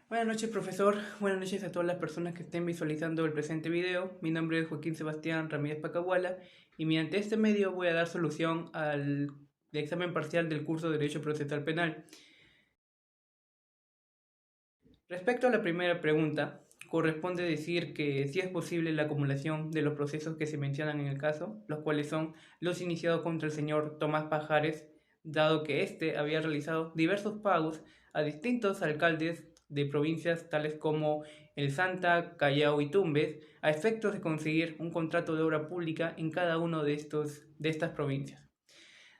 Buenas noches, profesor. Buenas noches a todas las personas que estén visualizando el presente video. Mi nombre es Joaquín Sebastián Ramírez Pacahuala y mediante este medio voy a dar solución al examen parcial del curso de Derecho Procesal Penal. Respecto a la primera pregunta, corresponde decir que sí es posible la acumulación de los procesos que se mencionan en el caso, los cuales son los iniciados contra el señor Tomás Pajares, dado que éste había realizado diversos pagos a distintos alcaldes de provincias tales como El Santa, Callao y Tumbes, a efectos de conseguir un contrato de obra pública en cada uno de estas provincias.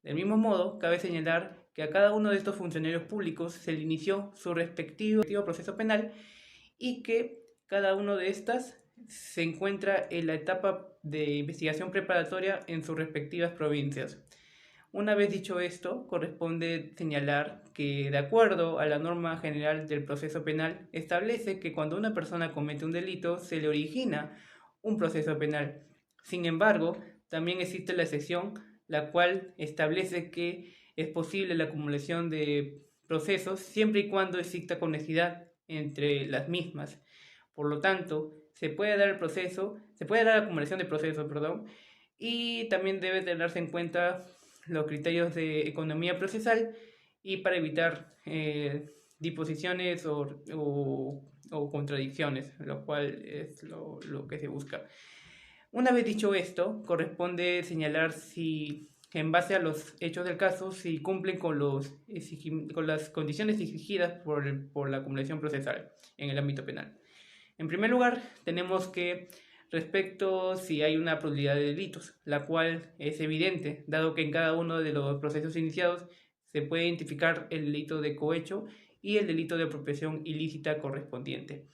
Del mismo modo, cabe señalar que a cada uno de estos funcionarios públicos se le inició su respectivo proceso penal y que cada uno de estas se encuentra en la etapa de investigación preparatoria en sus respectivas provincias. Una vez dicho esto, corresponde señalar que, de acuerdo a la norma general del proceso penal, establece que cuando una persona comete un delito se le origina un proceso penal. Sin embargo, también existe la excepción, la cual establece que es posible la acumulación de procesos siempre y cuando exista conexidad entre las mismas. Por lo tanto, se puede dar la acumulación de procesos, perdón, y también debe tenerse en cuenta los criterios de economía procesal y para evitar disposiciones o contradicciones, lo cual es lo que se busca. Una vez dicho esto, corresponde señalar si, en base a los hechos del caso, si cumplen con las condiciones exigidas por la acumulación procesal en el ámbito penal. En primer lugar, tenemos que respecto si hay una probabilidad de delitos, la cual es evidente, dado que en cada uno de los procesos iniciados se puede identificar el delito de cohecho y el delito de apropiación ilícita correspondiente.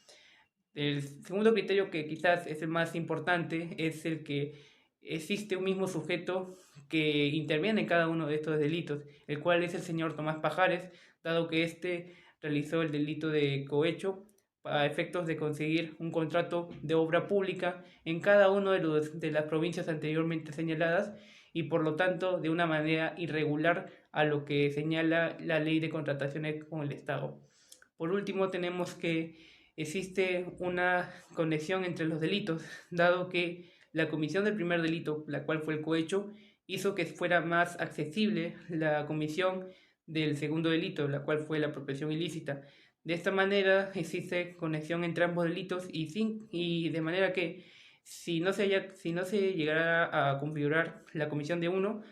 El segundo criterio, que quizás es el más importante, es el que existe un mismo sujeto que interviene en cada uno de estos delitos, el cual es el señor Tomás Pajares, dado que éste realizó el delito de cohecho a efectos de conseguir un contrato de obra pública en cada una de las provincias anteriormente señaladas y por lo tanto de una manera irregular a lo que señala la ley de contrataciones con el Estado. Por último, tenemos que existe una conexión entre los delitos, dado que la comisión del primer delito, la cual fue el cohecho, hizo que fuera más accesible la comisión del segundo delito, la cual fue la apropiación ilícita. De esta manera existe conexión entre ambos delitos y de manera que si no se llegara a configurar la comisión de uno,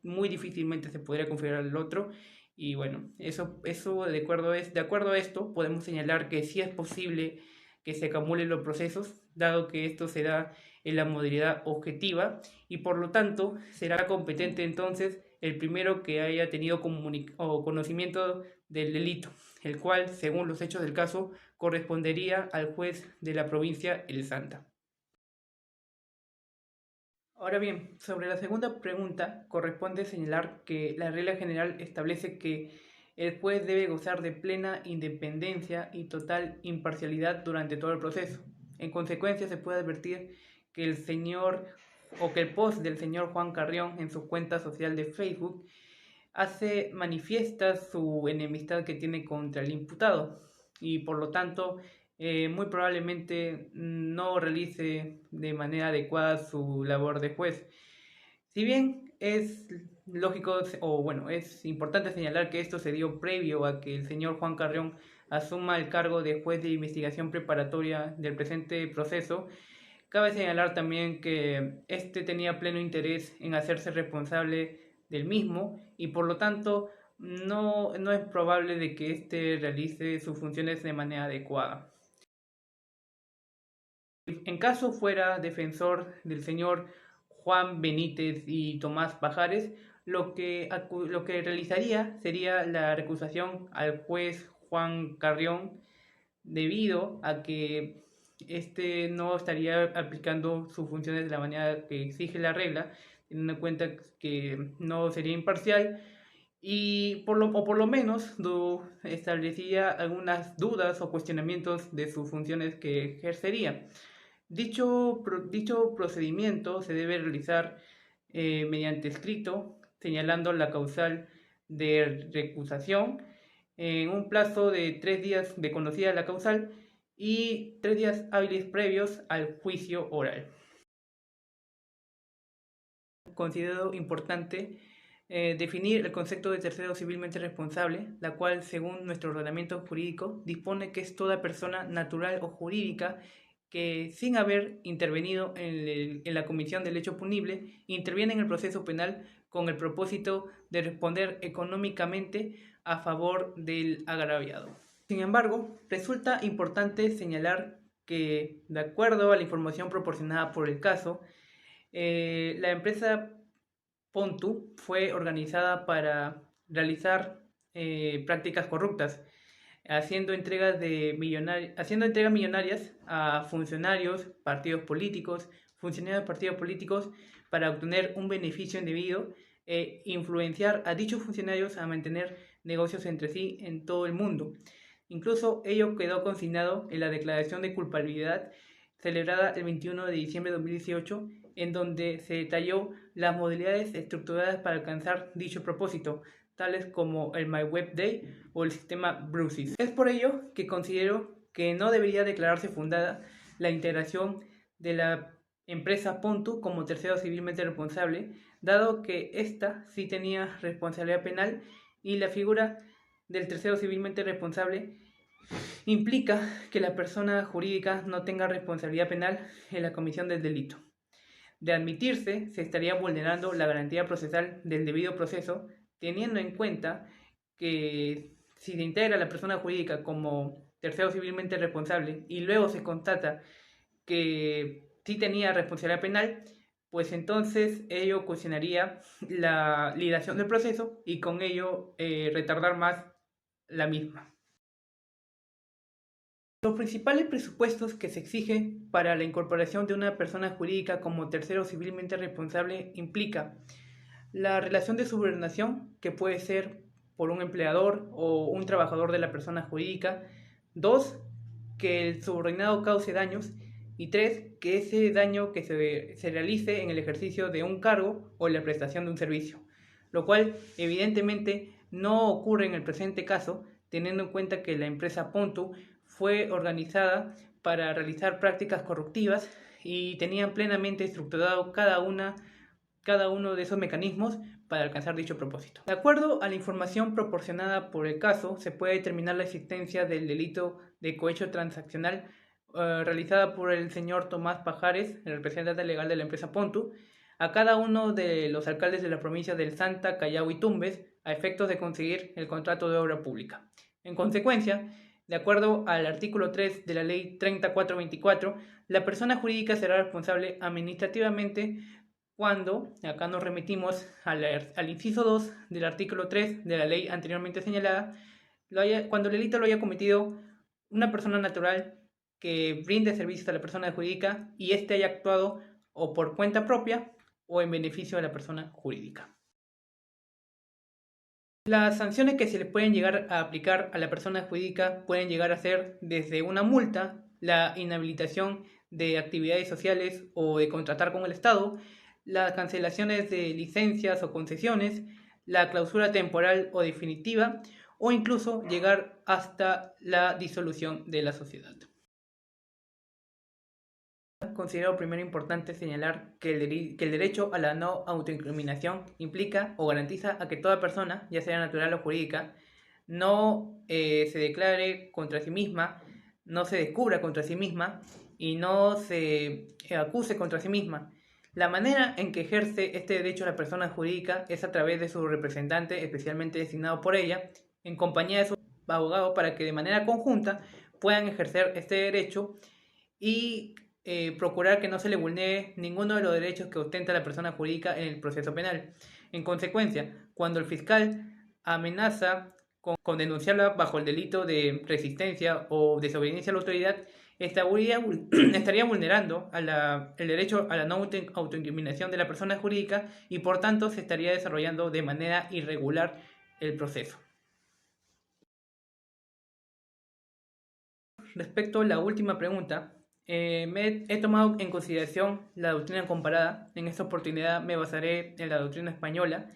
muy difícilmente se podría configurar el otro. Y bueno, eso de acuerdo a esto, podemos señalar que sí es posible que se acumulen los procesos, dado que esto se da en la modalidad objetiva y por lo tanto será competente entonces el primero que haya tenido conocimiento del delito, el cual, según los hechos del caso, correspondería al juez de la provincia El Santa. Ahora bien, sobre la segunda pregunta, corresponde señalar que la regla general establece que el juez debe gozar de plena independencia y total imparcialidad durante todo el proceso. En consecuencia, se puede advertir que el post del señor Juan Carrión en su cuenta social de Facebook hace manifiesta su enemistad que tiene contra el imputado y por lo tanto muy probablemente no realice de manera adecuada su labor de juez. Si bien es lógico, o bueno, es importante señalar que esto se dio previo a que el señor Juan Carrión asuma el cargo de juez de investigación preparatoria del presente proceso, cabe señalar también que este tenía pleno interés en hacerse responsable del mismo y por lo tanto no es probable de que éste realice sus funciones de manera adecuada. En caso fuera defensor del señor Juan Benítez y Tomás Pajares, lo que realizaría sería la recusación al juez Juan Carrión debido a que este no estaría aplicando sus funciones de la manera que exige la regla, teniendo en cuenta que no sería imparcial y por lo menos establecería algunas dudas o cuestionamientos de sus funciones que ejercería. Dicho procedimiento se debe realizar mediante escrito, señalando la causal de recusación en un plazo de 3 días de conocida la causal y 3 días hábiles previos al juicio oral. Considero importante definir el concepto de tercero civilmente responsable, la cual, según nuestro ordenamiento jurídico, dispone que es toda persona natural o jurídica que, sin haber intervenido en la comisión del hecho punible, interviene en el proceso penal con el propósito de responder económicamente a favor del agraviado. Sin embargo, resulta importante señalar que, de acuerdo a la información proporcionada por el caso, la empresa Pontu fue organizada para realizar prácticas corruptas, haciendo entregas millonarias a funcionarios, partidos políticos para obtener un beneficio indebido e influenciar a dichos funcionarios a mantener negocios entre sí en todo el mundo. Incluso ello quedó consignado en la declaración de culpabilidad celebrada el 21 de diciembre de 2018, en donde se detalló las modalidades estructuradas para alcanzar dicho propósito, tales como el MyWeb Day o el sistema Brusis. Es por ello que considero que no debería declararse fundada la integración de la empresa Pontu como tercero civilmente responsable, dado que ésta sí tenía responsabilidad penal y la figura del tercero civilmente responsable implica que la persona jurídica no tenga responsabilidad penal en la comisión del delito. De admitirse, se estaría vulnerando la garantía procesal del debido proceso, teniendo en cuenta que si se integra la persona jurídica como tercero civilmente responsable y luego se constata que sí tenía responsabilidad penal, pues entonces ello ocasionaría la liquidación del proceso y con ello retardar más la misma. Los principales presupuestos que se exigen para la incorporación de una persona jurídica como tercero civilmente responsable implica la relación de subordinación, que puede ser por un empleador o un trabajador de la persona jurídica. 2. Que el subordinado cause daños. Y 3. Que ese daño que se realice en el ejercicio de un cargo o en la prestación de un servicio, lo cual evidentemente no ocurre en el presente caso, teniendo en cuenta que la empresa Pontu fue organizada para realizar prácticas corruptivas y tenían plenamente estructurado cada uno de esos mecanismos para alcanzar dicho propósito. De acuerdo a la información proporcionada por el caso, se puede determinar la existencia del delito de cohecho transaccional realizada por el señor Tomás Pajares, el representante legal de la empresa Pontu, a cada uno de los alcaldes de la provincia del Santa, Callao y Tumbes, a efectos de conseguir el contrato de obra pública. En consecuencia, de acuerdo al artículo 3 de la Ley 3424, la persona jurídica será responsable administrativamente cuando, acá nos remitimos al inciso 2 del artículo 3 de la ley anteriormente señalada, cuando el delito lo haya cometido una persona natural que brinde servicios a la persona jurídica y éste haya actuado o por cuenta propia o en beneficio de la persona jurídica. Las sanciones que se le pueden llegar a aplicar a la persona jurídica pueden llegar a ser desde una multa, la inhabilitación de actividades sociales o de contratar con el Estado, las cancelaciones de licencias o concesiones, la clausura temporal o definitiva, o incluso llegar hasta la disolución de la sociedad. Considero primero importante señalar que el derecho a la no autoincriminación implica o garantiza a que toda persona, ya sea natural o jurídica, no se declare contra sí misma, no se descubra contra sí misma y no se acuse contra sí misma. La manera en que ejerce este derecho la persona jurídica es a través de su representante especialmente designado por ella, en compañía de su abogado, para que de manera conjunta puedan ejercer este derecho y procurar que no se le vulnere ninguno de los derechos que ostenta la persona jurídica en el proceso penal. En consecuencia, cuando el fiscal amenaza con denunciarla bajo el delito de resistencia o desobediencia a la autoridad, estaría vulnerando el derecho a la no autoincriminación de la persona jurídica y por tanto se estaría desarrollando de manera irregular el proceso. Respecto a la última pregunta, he tomado en consideración la doctrina comparada. En esta oportunidad me basaré en la doctrina española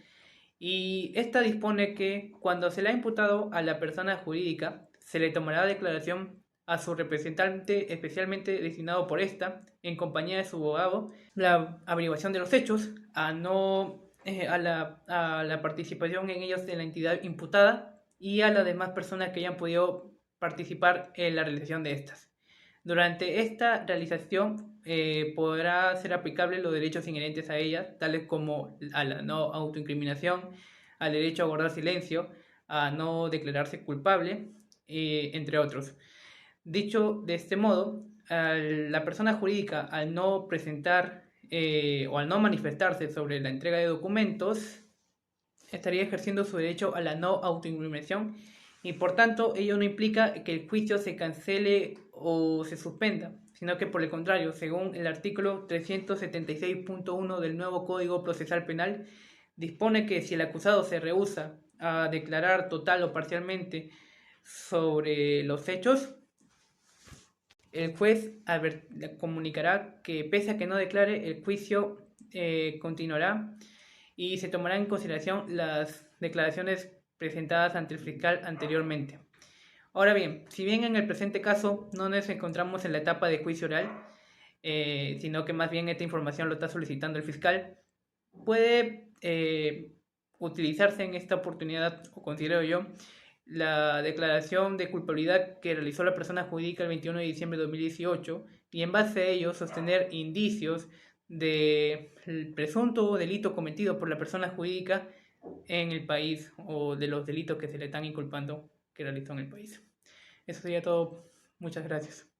y esta dispone que cuando se le ha imputado a la persona jurídica, se le tomará declaración a su representante especialmente designado por esta, en compañía de su abogado, la averiguación de los hechos, a la participación en ellos de la entidad imputada y a las demás personas que hayan podido participar en la realización de estas. Durante esta realización podrá ser aplicable los derechos inherentes a ella, tales como a la no autoincriminación, al derecho a guardar silencio, a no declararse culpable, entre otros. Dicho de este modo, la persona jurídica al no presentar o al no manifestarse sobre la entrega de documentos, estaría ejerciendo su derecho a la no autoincriminación y por tanto ello no implica que el juicio se cancele o se suspenda, sino que por el contrario, según el artículo 376.1 del nuevo Código Procesal Penal, dispone que si el acusado se rehúsa a declarar total o parcialmente sobre los hechos, el juez comunicará que pese a que no declare, el juicio continuará y se tomarán en consideración las declaraciones presentadas ante el fiscal anteriormente. Ahora bien, si bien en el presente caso no nos encontramos en la etapa de juicio oral, sino que más bien esta información lo está solicitando el fiscal, puede utilizarse en esta oportunidad, o considero yo, la declaración de culpabilidad que realizó la persona jurídica el 21 de diciembre de 2018 y en base a ello sostener indicios del presunto delito cometido por la persona jurídica en el país o de los delitos que se le están inculpando que realizó en el país. Eso sería todo. Muchas gracias.